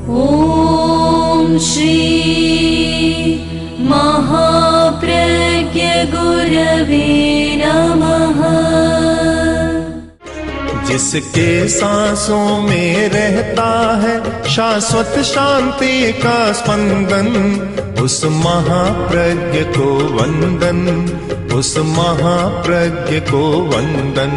ओम श्री महाप्रज्ञ गुरवे नमः। जिसके सांसों में रहता है शाश्वत शांति का स्पंदन, उस महाप्रज्ञ को वंदन, उस महाप्रज्ञ को वंदन।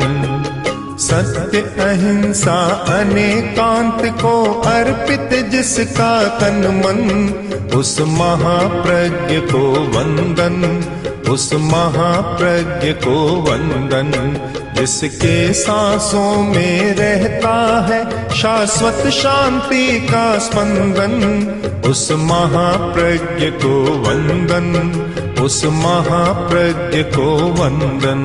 सत्य अहिंसा अनेकांत को अर्पित जिसका तन मन, उस महाप्रज्ञ को वंदन, उस महाप्रज्ञ को वंदन। जिसके सांसों में रहता है शाश्वत शांति का स्पंदन, उस महाप्रज्ञ को वंदन, उस महाप्रज्ञ को वंदन।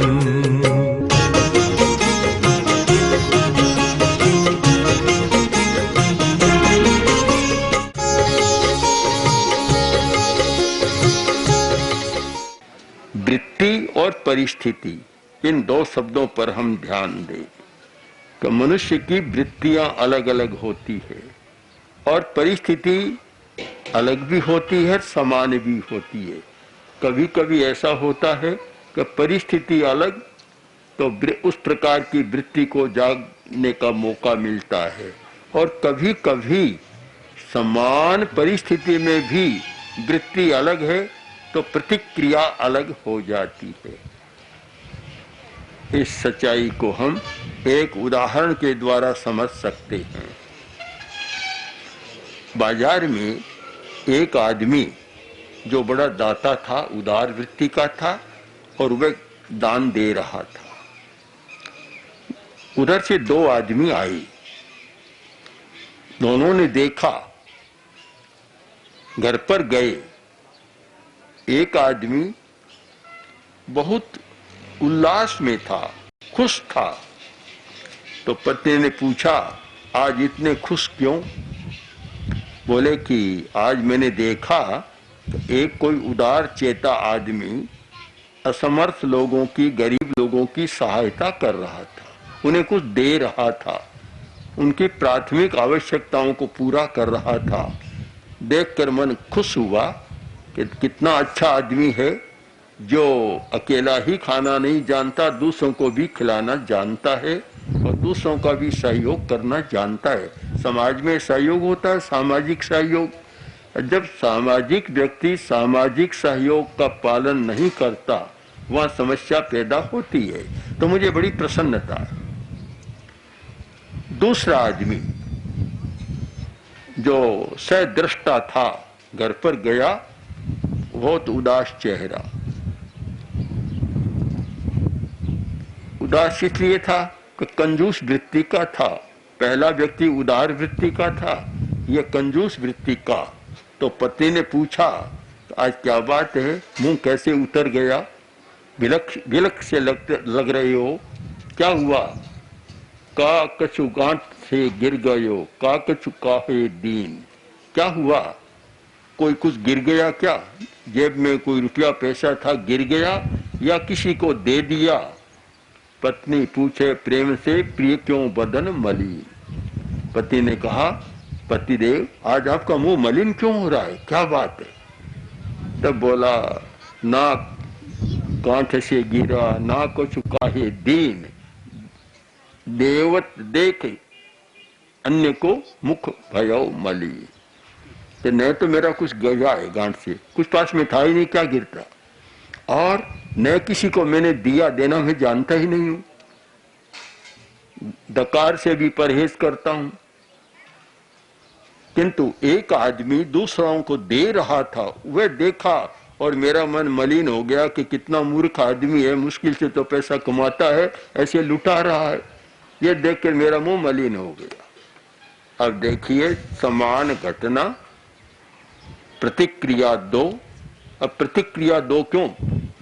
वृत्ति और परिस्थिति, इन दो शब्दों पर हम ध्यान दें कि मनुष्य की वृत्तियां अलग अलग होती है और परिस्थिति अलग भी होती है, समान भी होती है। कभी कभी ऐसा होता है कि परिस्थिति अलग तो उस प्रकार की वृत्ति को जागने का मौका मिलता है, और कभी कभी समान परिस्थिति में भी वृत्ति अलग है तो प्रतिक्रिया अलग हो जाती है। इस सच्चाई को हम एक उदाहरण के द्वारा समझ सकते हैं। बाजार में एक आदमी जो बड़ा दाता था, उदार वृत्ति का था, और वह दान दे रहा था। उधर से दो आदमी आए, दोनों ने देखा, घर पर गए। एक आदमी बहुत उल्लास में था, खुश था, तो पत्नी ने पूछा, आज इतने खुश क्यों? बोले कि आज मैंने देखा एक कोई उदार चेता आदमी असमर्थ लोगों की, गरीब लोगों की सहायता कर रहा था, उन्हें कुछ दे रहा था, उनकी प्राथमिक आवश्यकताओं को पूरा कर रहा था। देखकर मन खुश हुआ कि कितना अच्छा आदमी है जो अकेला ही खाना नहीं जानता, दूसरों को भी खिलाना जानता है और दूसरों का भी सहयोग करना जानता है। समाज में सहयोग होता है, सामाजिक सहयोग। जब सामाजिक व्यक्ति सामाजिक सहयोग का पालन नहीं करता, वहाँ समस्या पैदा होती है। तो मुझे बड़ी प्रसन्नता है। दूसरा आदमी जो सदृष्टा था, घर पर गया, बहुत उदास चेहरा। उदास इसलिए था कि कंजूस वृत्ति का था। पहला व्यक्ति उदार वृत्ति का था, यह कंजूस वृत्ति का। तो पत्नी ने पूछा, आज क्या बात है, मुंह कैसे उतर गया, विलक से लग रहे हो, क्या हुआ? का कछु गांठ से गिर गयो, का कछु काहे दीन। क्या हुआ? कोई कुछ गिर गया क्या? जेब में कोई रुपया पैसा था, गिर गया या किसी को दे दिया? पत्नी पूछे प्रेम से, प्रिय क्यों बदन मलिन। पति ने कहा, पतिदेव आज आपका मुंह मलिन क्यों हो रहा है, क्या बात है? तब बोला, ना गांठ से गिरा, ना कुछ काहे दीन। देवत देख अन्य को मुख भयो मली। तो न तो मेरा कुछ गया है गांठ से, कुछ पास में था ही नहीं, क्या गिरता, और न किसी को मैंने दिया, देना मैं जानता ही नहीं हूं। डकार से भी परहेज करता हूं। किंतु एक आदमी दूसरों को दे रहा था, वह देखा और मेरा मन मलिन हो गया कि कितना मूर्ख आदमी है, मुश्किल से तो पैसा कमाता है, ऐसे लुटा रहा है। ये देख कर मेरा मुंह मलिन हो गया। अब देखिए, समान घटना, प्रतिक्रिया दो। अब प्रतिक्रिया दो क्यों?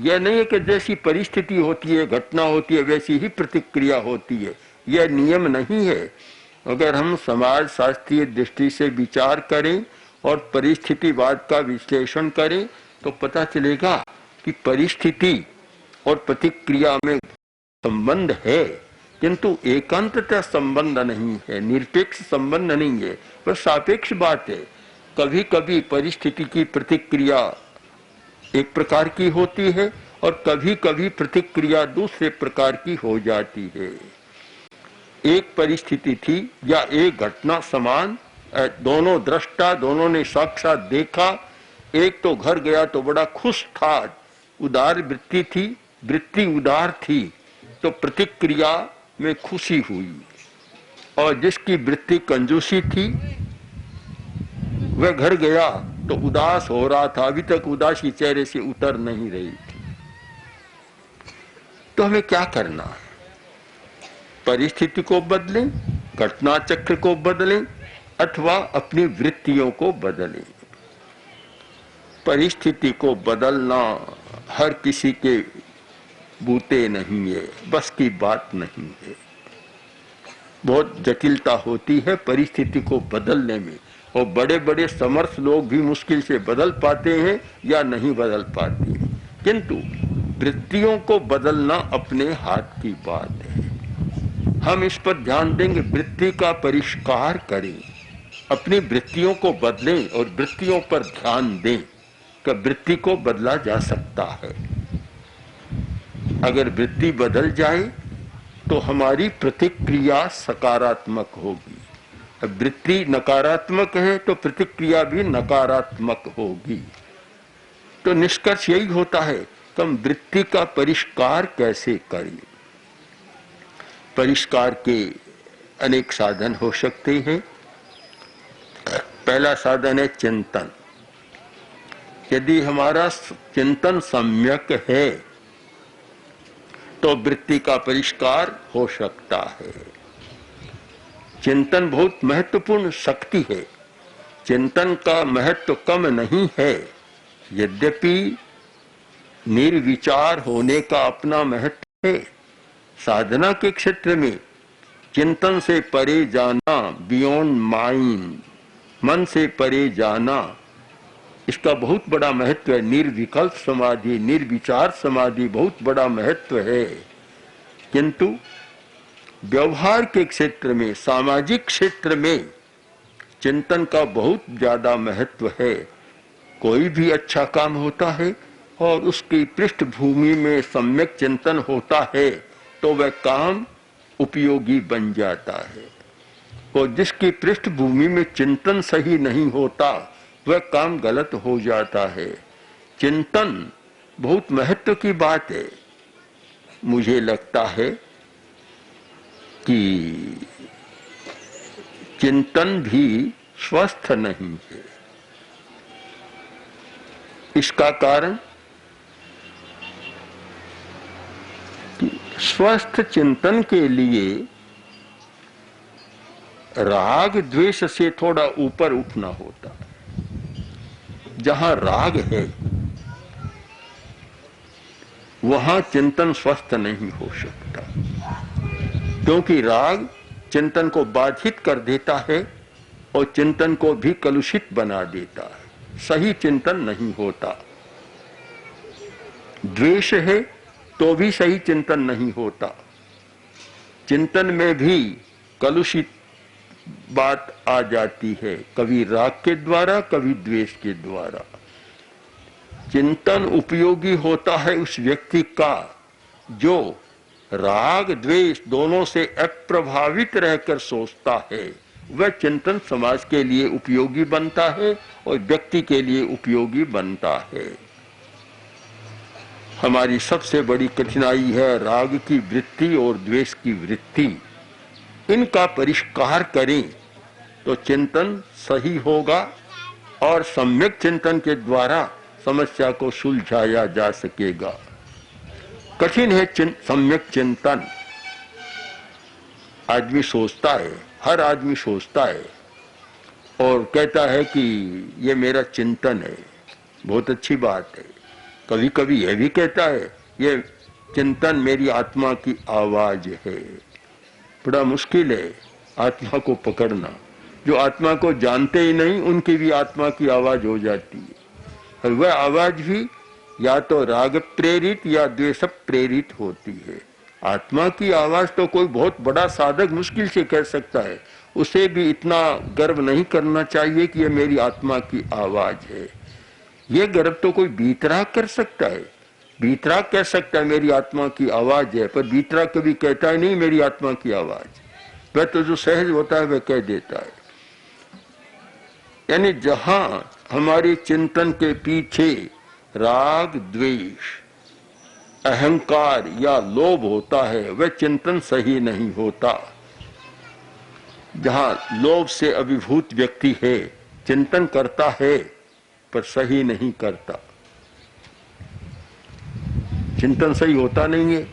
यह नहीं है कि जैसी परिस्थिति होती है, घटना होती है, वैसी ही प्रतिक्रिया होती है, यह नियम नहीं है। अगर हम समाज शास्त्रीय दृष्टि से विचार करें और परिस्थितिवाद का विश्लेषण करें तो पता चलेगा कि परिस्थिति और प्रतिक्रिया में संबंध है, किंतु एकांतता संबंध नहीं है, निरपेक्ष संबंध नहीं है। बस सापेक्ष बात है। कभी कभी परिस्थिति की प्रतिक्रिया एक प्रकार की होती है और कभी कभी प्रतिक्रिया दूसरे प्रकार की हो जाती है। एक परिस्थिति थी या एक घटना समान, दोनों दृष्टा, दोनों ने साक्षात देखा। एक तो घर गया तो बड़ा खुश था, उदार वृत्ति थी, वृत्ति उदार थी, तो प्रतिक्रिया में खुशी हुई। और जिसकी वृत्ति कंजूसी थी वह घर गया तो उदास हो रहा था, अभी तक उदासी चेहरे से उतर नहीं रही थी। तो हमें क्या करना है? परिस्थिति को बदलें, घटना चक्र को बदलें अथवा अपनी वृत्तियों को बदलें। परिस्थिति को बदलना हर किसी के बूते नहीं है, बस की बात नहीं है। बहुत जटिलता होती है परिस्थिति को बदलने में, और बड़े बड़े समर्थ लोग भी मुश्किल से बदल पाते हैं या नहीं बदल पाते हैं। किंतु वृत्तियों को बदलना अपने हाथ की बात है। हम इस पर ध्यान देंगे, वृत्ति का परिष्कार करें, अपनी वृत्तियों को बदलें और वृत्तियों पर ध्यान दें कि वृत्ति को बदला जा सकता है। अगर वृत्ति बदल जाए तो हमारी प्रतिक्रिया सकारात्मक होगी। वृत्ति नकारात्मक है तो प्रतिक्रिया भी नकारात्मक होगी। तो निष्कर्ष यही होता है कि हम वृत्ति का परिष्कार कैसे करें। परिष्कार के अनेक साधन हो सकते हैं। पहला साधन है चिंतन। यदि हमारा चिंतन सम्यक है तो वृत्ति का परिष्कार हो सकता है। चिंतन बहुत महत्वपूर्ण शक्ति है। चिंतन का महत्व कम नहीं है, यद्यपि निर्विचार होने का अपना महत्व है। साधना के क्षेत्र में चिंतन से परे जाना, बियॉन्ड माइंड, मन से परे जाना, इसका बहुत बड़ा महत्व है। निर्विकल्प समाधि, निर्विचार समाधि बहुत बड़ा महत्व है। किंतु व्यवहार के क्षेत्र में, सामाजिक क्षेत्र में चिंतन का बहुत ज्यादा महत्व है। कोई भी अच्छा काम होता है और उसकी पृष्ठभूमि में सम्यक चिंतन होता है तो वह काम उपयोगी बन जाता है, और जिसकी पृष्ठभूमि में चिंतन सही नहीं होता वह काम गलत हो जाता है। चिंतन बहुत महत्व की बात है। मुझे लगता है कि चिंतन भी स्वस्थ नहीं है। इसका कारण कि स्वस्थ चिंतन के लिए राग द्वेष से थोड़ा ऊपर उठना होता है। जहां राग है वहां चिंतन स्वस्थ नहीं हो सकता, क्योंकि राग चिंतन को बाधित कर देता है और चिंतन को भी कलुषित बना देता है। सही चिंतन नहीं होता। द्वेष है तो भी सही चिंतन नहीं होता। चिंतन में भी कलुषित बात आ जाती है, कभी राग के द्वारा, कभी द्वेष के द्वारा। चिंतन उपयोगी होता है उस व्यक्ति का जो राग द्वेष दोनों से अप्रभावित रहकर सोचता है। वह चिंतन समाज के लिए उपयोगी बनता है और व्यक्ति के लिए उपयोगी बनता है। हमारी सबसे बड़ी कठिनाई है राग की वृत्ति और द्वेष की वृत्ति। इनका परिष्कार करें तो चिंतन सही होगा और सम्यक चिंतन के द्वारा समस्या को सुलझाया जा सकेगा। कठिन है सम्यक चिंतन। आदमी सोचता है, हर आदमी सोचता है और कहता है कि ये मेरा चिंतन है। बहुत अच्छी बात है। कभी कभी यह भी कहता है ये चिंतन मेरी आत्मा की आवाज है। बड़ा मुश्किल है आत्मा को पकड़ना। जो आत्मा को जानते ही नहीं उनकी भी आत्मा की आवाज हो जाती है, और वह आवाज भी या तो राग प्रेरित या द्वेष प्रेरित होती है। आत्मा की आवाज तो कोई बहुत बड़ा साधक मुश्किल से कह सकता है, उसे भी इतना गर्व नहीं करना चाहिए कि ये मेरी आत्मा की आवाज है। ये गर्व तो कोई बीतराग कर सकता है, बीतराग कह सकता है मेरी आत्मा की आवाज है, पर बीतराग कभी कहता है नहीं मेरी आत्मा की आवाज। वह तो जो सहज होता है वह कह देता है। यानी जहां हमारे चिंतन के पीछे राग, द्वेष, अहंकार या लोभ होता है वह चिंतन सही नहीं होता। जहां लोभ से अभिभूत व्यक्ति है, चिंतन करता है पर सही नहीं करता, चिंतन सही होता नहीं है।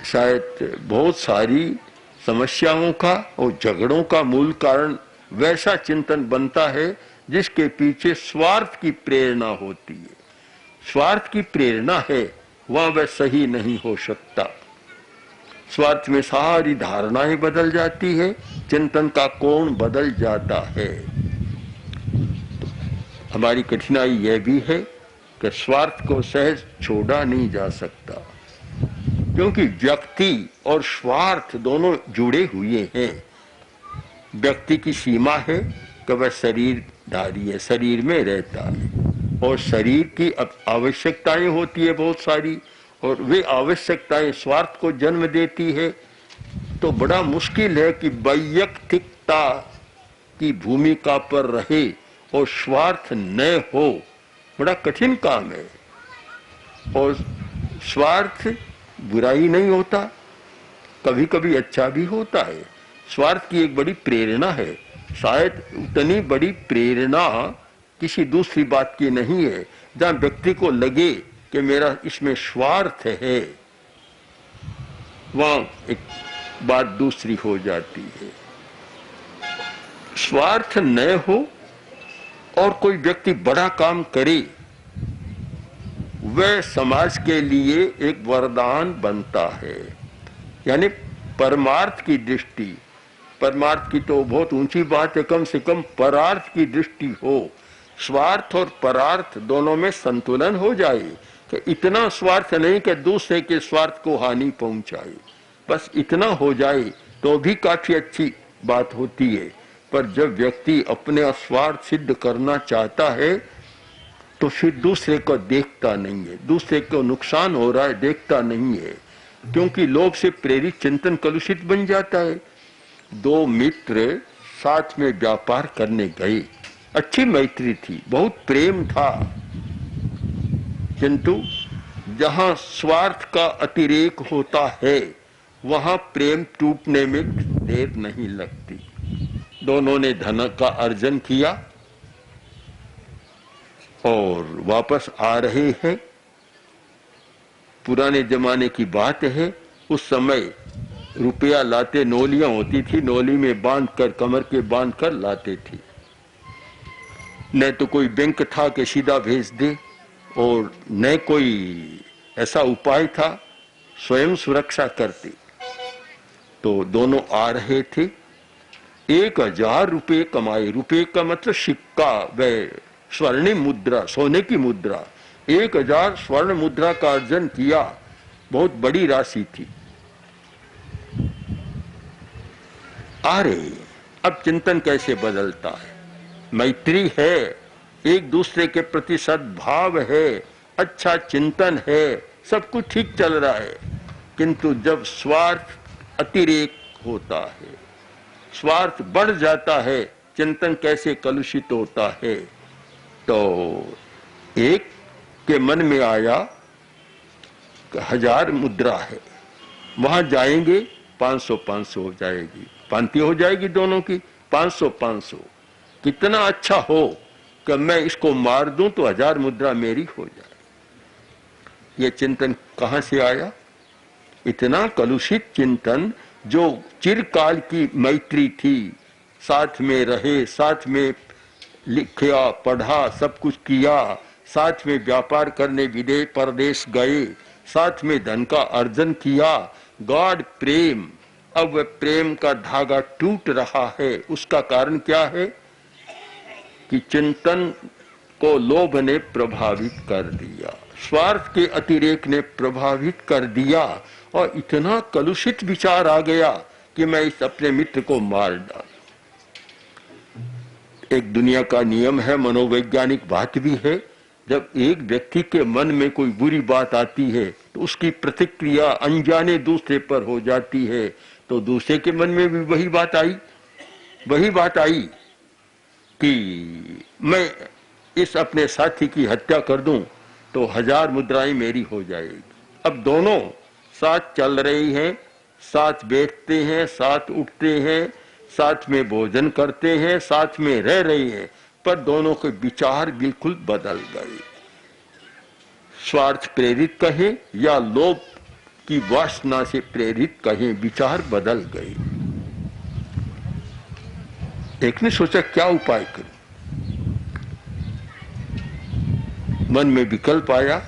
शायद बहुत सारी समस्याओं का और झगड़ों का मूल कारण वैसा चिंतन बनता है जिसके पीछे स्वार्थ की प्रेरणा होती है। स्वार्थ की प्रेरणा है वहां वह सही नहीं हो सकता। स्वार्थ में सारी धारणाएं बदल जाती है, चिंतन का कोण बदल जाता है। तो हमारी कठिनाई यह भी है कि स्वार्थ को सहज छोड़ा नहीं जा सकता, क्योंकि व्यक्ति और स्वार्थ दोनों जुड़े हुए हैं। व्यक्ति की सीमा है कि वह शरीरधारी है, शरीर में रहता है, और शरीर की आवश्यकताएं होती है बहुत सारी, और वे आवश्यकताएं स्वार्थ को जन्म देती है। तो बड़ा मुश्किल है कि वैयक्तिकता की भूमिका पर रहे और स्वार्थ न हो, बड़ा कठिन काम है। और स्वार्थ बुराई नहीं होता, कभी कभी अच्छा भी होता है। स्वार्थ की एक बड़ी प्रेरणा है, शायद उतनी बड़ी प्रेरणा किसी दूसरी बात की नहीं है। जहां व्यक्ति को लगे कि मेरा इसमें स्वार्थ है, वहां एक बात दूसरी हो जाती है। स्वार्थ न हो और कोई व्यक्ति बड़ा काम करे, वह समाज के लिए एक वरदान बनता है। यानी परमार्थ की दृष्टि, परमार्थ की तो बहुत ऊंची बात है, कम से कम परार्थ की दृष्टि हो, स्वार्थ और परार्थ दोनों में संतुलन हो जाए कि इतना स्वार्थ नहीं कि दूसरे के स्वार्थ को हानि पहुंचाए, बस इतना हो जाए तो भी काफी अच्छी बात होती है। पर जब व्यक्ति अपने स्वार्थ सिद्ध करना चाहता है तो फिर दूसरे को देखता नहीं है, दूसरे को नुकसान हो रहा है देखता नहीं है, क्योंकि लोभ से प्रेरित चिंतन कलुषित बन जाता है। दो मित्र साथ में व्यापार करने गए, अच्छी मैत्री थी, बहुत प्रेम था, किंतु जहां स्वार्थ का अतिरेक होता है वहां प्रेम टूटने में देर नहीं लगती। दोनों ने धन का अर्जन किया और वापस आ रहे हैं। पुराने जमाने की बात है, उस समय रुपया लाते नोलियां होती थी, नोली में बांधकर, कमर के बांधकर लाते थे। न तो कोई बैंक था कि सीधा भेज दे, और न कोई ऐसा उपाय था, स्वयं सुरक्षा करते। तो दोनों आ रहे थे, 1000 रुपये कमाए। रुपये का मतलब सिक्का, वह स्वर्णिम मुद्रा, सोने की मुद्रा, 1000 स्वर्ण मुद्रा का अर्जन किया, बहुत बड़ी राशि थी। आ रहे, अब चिंतन कैसे बदलता है। मैत्री है, एक दूसरे के प्रति सद्भाव है, अच्छा चिंतन है, सब कुछ ठीक चल रहा है, किंतु जब स्वार्थ अतिरेक होता है, स्वार्थ बढ़ जाता है, चिंतन कैसे कलुषित होता है। तो एक के मन में आया 1000 मुद्रा है, वहां जाएंगे 500-500 हो जाएगी, पांति हो जाएगी दोनों की, 500-500। कितना अच्छा हो कि मैं इसको मार दूं तो 1000 मुद्रा मेरी हो जाए। ये चिंतन कहां से आया? इतना कलुषित चिंतन, जो चिरकाल की मैत्री थी, साथ में रहे, साथ में लिखा पढ़ा, सब कुछ किया, साथ में व्यापार करने विदेश परदेश गए, साथ में धन का अर्जन किया, गाढ़ प्रेम। अब वह प्रेम का धागा टूट रहा है। उसका कारण क्या है कि चिंतन को लोभ ने प्रभावित कर दिया, स्वार्थ के अतिरेक ने प्रभावित कर दिया, और इतना कलुषित विचार आ गया कि मैं इस अपने मित्र को मार डालूं। एक दुनिया का नियम है, मनोवैज्ञानिक बात भी है, जब एक व्यक्ति के मन में कोई बुरी बात आती है तो उसकी प्रतिक्रिया अनजाने दूसरे पर हो जाती है, तो दूसरे के मन में भी वही बात आई कि मैं इस अपने साथी की हत्या कर दूं तो 1000 मुद्राएं मेरी हो जाएगी। अब दोनों साथ चल रही हैं, साथ बैठते हैं, साथ उठते हैं, साथ में भोजन करते हैं, साथ में रह रहे हैं, पर दोनों के विचार बिल्कुल बदल गए। स्वार्थ प्रेरित कहें या लोभ की वासना से प्रेरित कहें, विचार बदल गए। एक ने सोचा क्या उपाय करूं। मन में विकल्प आया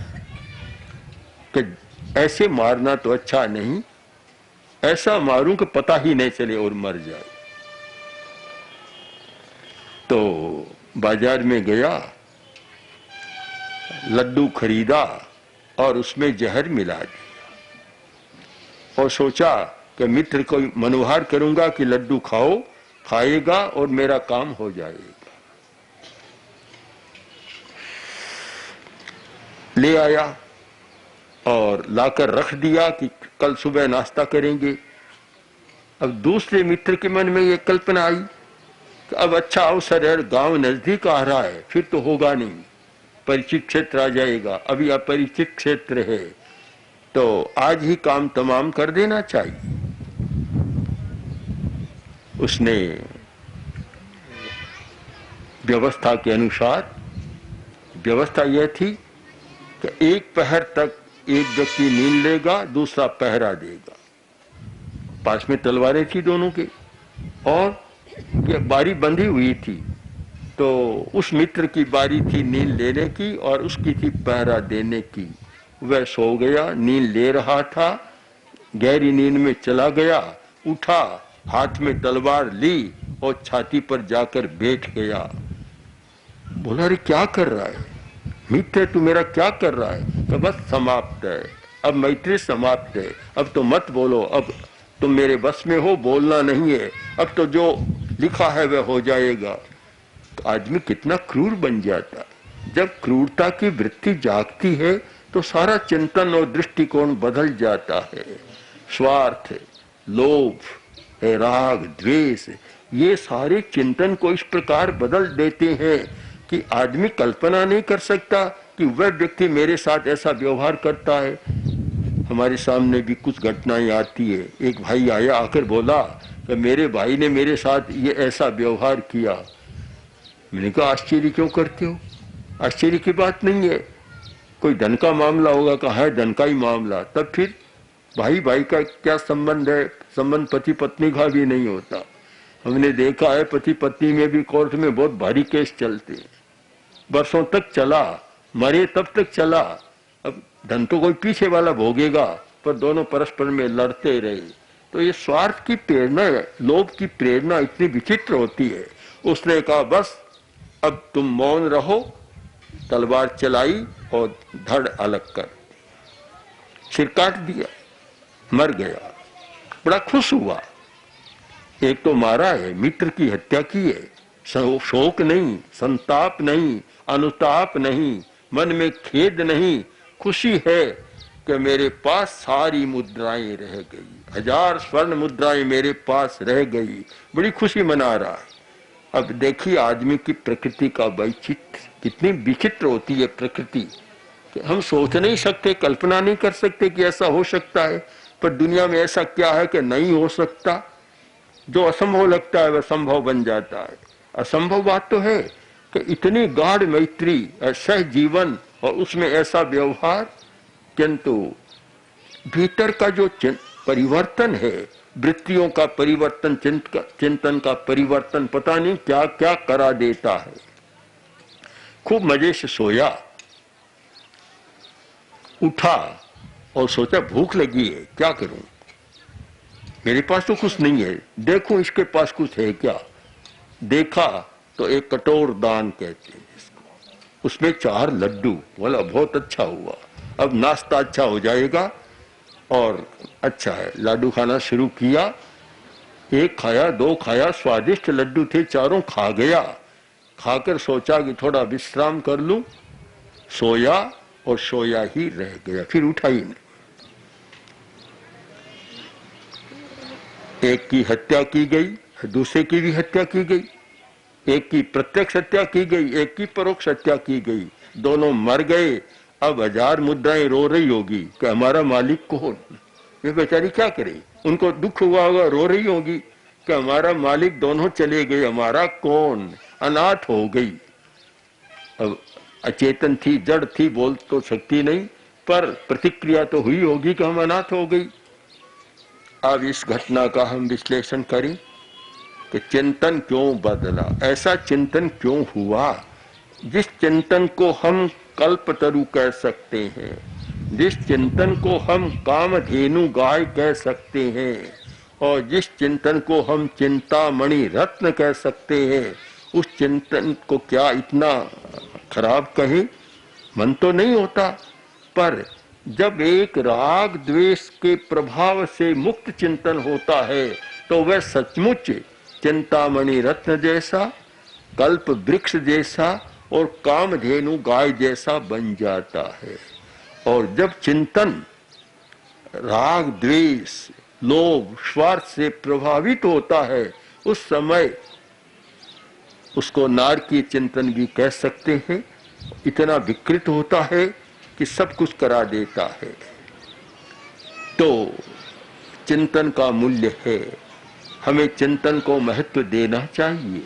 कि ऐसे मारना तो अच्छा नहीं, ऐसा मारूं कि पता ही नहीं चले और मर जाए। तो बाजार में गया, लड्डू खरीदा और उसमें जहर मिला दिया और सोचा कि मित्र को मनोहार करूंगा कि लड्डू खाएगा और मेरा काम हो जाएगा। ले आया और लाकर रख दिया कि कल सुबह नाश्ता करेंगे। अब दूसरे मित्र के मन में यह कल्पना आई कि अब अच्छा अवसर है, गांव नजदीक आ रहा है, फिर तो होगा नहीं, परिचित क्षेत्र आ जाएगा। अभी अपरिचित क्षेत्र है तो आज ही काम तमाम कर देना चाहिए। उसने व्यवस्था के अनुसार, व्यवस्था यह थी कि एक पहर तक एक व्यक्ति नींद लेगा, दूसरा पहरा देगा। पास में तलवारें थी दोनों के और ये बारी बंधी हुई थी, तो उस मित्र की बारी थी नींद लेने की और उसकी थी पहरा देने की। वह सो गया, नींद ले रहा था, गहरी नींद में चला गया, उठा, हाथ में तलवार ली और छाती पर जाकर बैठ गया। बोला अरे क्या कर रहा है मित्र, तू मेरा क्या कर रहा है? तो बस समाप्त है, अब मैत्री समाप्त है, अब तो मत बोलो, अब तुम मेरे बस में हो, बोलना नहीं है, अब तो जो लिखा है वह हो जाएगा। तो आदमी कितना क्रूर बन जाता है। जब क्रूरता की वृत्ति जागती है तो सारा चिंतन और दृष्टिकोण बदल जाता है। स्वार्थ, लोभ, राग, द्वेष, ये सारे चिंतन को इस प्रकार बदल देते हैं कि आदमी कल्पना नहीं कर सकता कि वह व्यक्ति मेरे साथ ऐसा व्यवहार करता है। हमारे सामने भी कुछ घटनाएं आती है। एक भाई आया, आकर बोला कि मेरे भाई ने मेरे साथ ये ऐसा व्यवहार किया। मैंने कहा आश्चर्य क्यों करते हो? आश्चर्य की बात नहीं है, कोई धन का मामला होगा। कहा है धन का ही मामला, तब फिर भाई भाई का क्या संबंध है? संबंध पति पत्नी का भी नहीं होता। हमने देखा है पति पत्नी में भी कोर्ट में बहुत भारी केस चलते हैं, वर्षों तक चला, मरे तब तक चला। अब धन तो कोई पीछे वाला भोगेगा, पर दोनों परस्पर में लड़ते रहे। तो ये स्वार्थ की प्रेरणा, लोभ की प्रेरणा इतनी विचित्र होती है। उसने कहा बस अब तुम मौन रहो, तलवार चलाई और धड़ अलग कर, सिर काट दिया, मर गया। बड़ा खुश हुआ, एक तो मारा है, मित्र की हत्या की है, शोक नहीं, संताप नहीं, अनुताप नहीं, मन में खेद नहीं, खुशी है कि मेरे पास सारी मुद्राएं रह गई, 1000 स्वर्ण मुद्राएं मेरे पास रह गई। बड़ी खुशी मना रहा है। अब देखिए आदमी की प्रकृति का वैचित्र, कितनी विचित्र होती है प्रकृति कि हम सोच नहीं सकते, कल्पना नहीं कर सकते कि ऐसा हो सकता है। पर दुनिया में ऐसा क्या है कि नहीं हो सकता? जो असंभव लगता है वह संभव बन जाता है। असंभव बात तो है कि इतनी गाढ़ मैत्री, सह जीवन और उसमें ऐसा व्यवहार, किंतु भीतर का जो परिवर्तन है, वृत्तियों का परिवर्तन, चिंतन का परिवर्तन, पता नहीं क्या क्या करा देता है। खूब मजे से सोया, उठा और सोचा भूख लगी है, क्या करूं? मेरे पास तो कुछ नहीं है, देखूं इसके पास कुछ है क्या। देखा तो एक कटोर दान कहते हैं इसको, उसमें 4 लड्डू। बोला बहुत अच्छा हुआ, अब नाश्ता अच्छा हो जाएगा। और अच्छा है, लड्डू खाना शुरू किया एक खाया, दो खाया, स्वादिष्ट लड्डू थे, चारों खा गया। खाकर सोचा कि थोड़ा विश्राम कर लूं, सोया और सोया ही रह गया, फिर उठा ही नहीं। एक की हत्या की गई, दूसरे की भी हत्या की गई। एक की प्रत्यक्ष हत्या की गई, एक की परोक्ष हत्या की गई। दोनों मर गए। अब 1000 मुद्राएं रो रही होगी कि हमारा मालिक कौन। ये बेचारी क्या करे, उनको दुख हुआ होगा, रो रही होगी कि हमारा मालिक दोनों चले गए, हमारा कौन। अनाथ हो गई। अब अचेतन थी, जड़ थी, बोल तो सकती नहीं, पर प्रतिक्रिया तो हुई होगी कि हम अनाथ हो गई। अब इस घटना का हम विश्लेषण करें कि चिंतन क्यों बदला, ऐसा चिंतन क्यों हुआ। जिस चिंतन को हम कल्पतरु कह सकते हैं, जिस चिंतन को हम कामधेनु गाय कह सकते हैं, और जिस चिंतन को हम चिंतामणि रत्न कह सकते हैं, उस चिंतन को क्या इतना खराब कहें। मन तो नहीं होता, पर जब एक राग द्वेष के प्रभाव से मुक्त चिंतन होता है तो वह सचमुच चिंतामणि रत्न जैसा, कल्प वृक्ष जैसा और कामधेनु गाय जैसा बन जाता है। और जब चिंतन राग द्वेष लोभ स्वार्थ से प्रभावित होता है, उस समय उसको नारकीय चिंतन भी कह सकते हैं। इतना विकृत होता है कि सब कुछ करा देता है। तो चिंतन का मूल्य है, हमें चिंतन को महत्व देना चाहिए।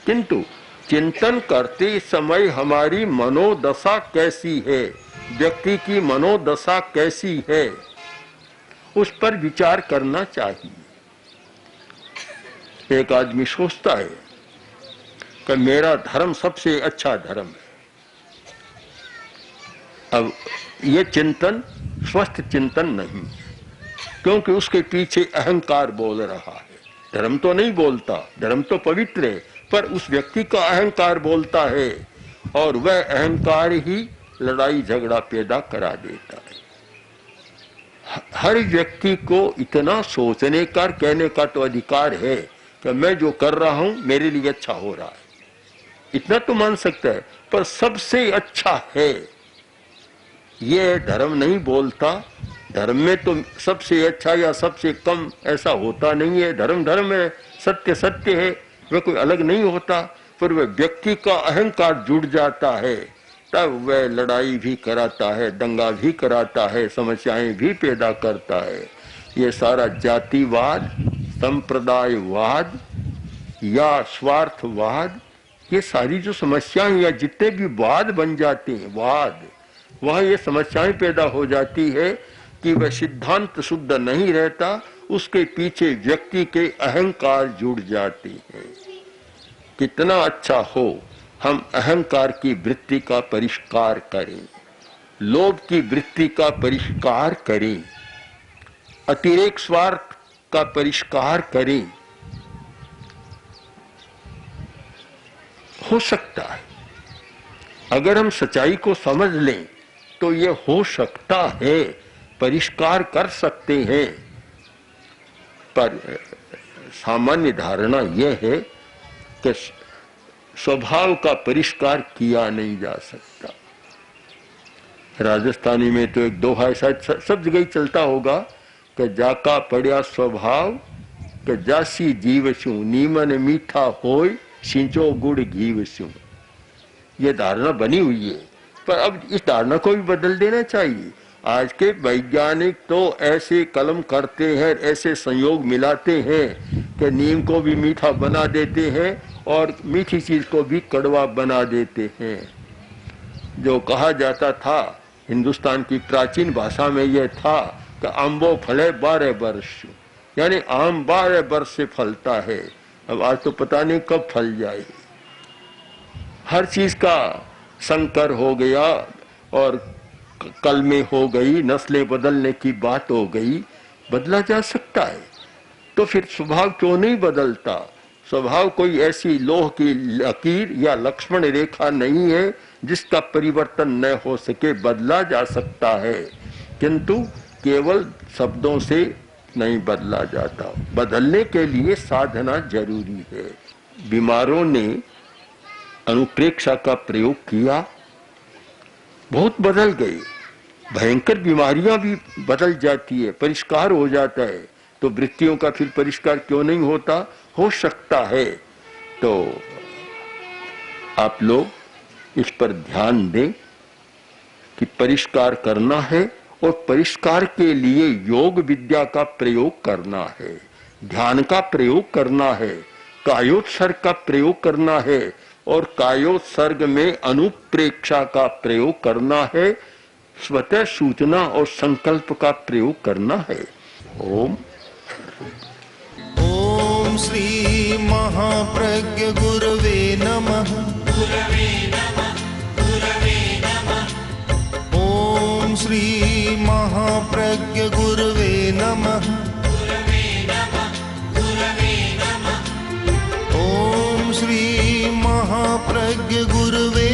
किंतु चिंतन करते समय हमारी मनोदशा कैसी है, व्यक्ति की मनोदशा कैसी है, उस पर विचार करना चाहिए। एक आदमी सोचता है कि मेरा धर्म सबसे अच्छा धर्म है। अब ये चिंतन स्वस्थ चिंतन नहीं, क्योंकि उसके पीछे अहंकार बोल रहा है। धर्म तो नहीं बोलता, धर्म तो पवित्र है, पर उस व्यक्ति का अहंकार बोलता है, और वह अहंकार ही लड़ाई झगड़ा पैदा करा देता है। हर व्यक्ति को इतना सोचने का, कहने का तो अधिकार है कि मैं जो कर रहा हूं मेरे लिए अच्छा हो रहा है, इतना तो मान सकता है। पर सबसे अच्छा है ये धर्म नहीं बोलता। धर्म में तो सबसे अच्छा या सबसे कम ऐसा होता नहीं है। धर्म धर्म है, सत्य सत्य है, वह कोई अलग नहीं होता। पर वह व्यक्ति का अहंकार जुड़ जाता है, तब वह लड़ाई भी कराता है, दंगा भी कराता है, समस्याएं भी पैदा करता है। ये सारा जातिवाद, संप्रदायवाद या स्वार्थवाद, ये सारी जो समस्याएं या जितने भी वाद बन जाते हैं, वाद, वह ये समस्याएं पैदा हो जाती है कि वह सिद्धांत शुद्ध नहीं रहता, उसके पीछे व्यक्ति के अहंकार जुड़ जाते हैं। कितना अच्छा हो हम अहंकार की वृत्ति का परिष्कार करें, लोभ की वृत्ति का परिष्कार करें, अतिरेक स्वार्थ का परिष्कार करें। हो सकता है, अगर हम सच्चाई को समझ लें तो ये हो सकता है, परिष्कार कर सकते हैं। पर सामान्य धारणा यह है कि स्वभाव का परिष्कार किया नहीं जा सकता। राजस्थानी में तो एक दोहा शायद सब जगह चलता होगा कि जाका पड़िया स्वभाव कि जासी जीवशु, नीमन मीठा होय सिंचो गुड़ घीवशु। ये धारणा बनी हुई है, पर अब इस धारणा को भी बदल देना चाहिए। आज के वैज्ञानिक तो ऐसे कलम करते हैं, ऐसे संयोग मिलाते हैं कि नीम को भी मीठा बना देते हैं और मीठी चीज को भी कड़वा बना देते हैं। जो कहा जाता था हिंदुस्तान की प्राचीन भाषा में यह था कि आम्बो फले 12 वर्ष, यानी आम 12 वर्ष से फलता है। अब आज तो पता नहीं कब फल जाए। हर चीज का संकर हो गया और कल में हो गई, नस्लें बदलने की बात हो गई। बदला जा सकता है तो फिर स्वभाव क्यों नहीं बदलता। स्वभाव कोई ऐसी लोह की लकीर या लक्ष्मण रेखा नहीं है जिसका परिवर्तन न हो सके, बदला जा सकता है, किंतु केवल शब्दों से नहीं बदला जाता। बदलने के लिए साधना जरूरी है। बीमारों ने अनुप्रेक्षा का प्रयोग किया, बहुत बदल गए। भयंकर बीमारियां भी बदल जाती है, परिष्कार हो जाता है। तो वृत्तियों का फिर परिष्कार क्यों नहीं होता? हो सकता है। तो आप लोग इस पर ध्यान दें कि परिष्कार करना है और परिष्कार के लिए योग विद्या का प्रयोग करना है, ध्यान का प्रयोग करना है, कायोत्सर्ग का प्रयोग करना है और कायोत्सर्ग में अनुप्रेक्षा का प्रयोग करना है, स्वतः सूचना और संकल्प का प्रयोग करना है। ओम ओम श्री महाप्रज्ञ गुरवे नमः। ओम श्री महाप्रज्ञ गुरवे नमः। ओम श्री महाप्रज्ञ गुरवे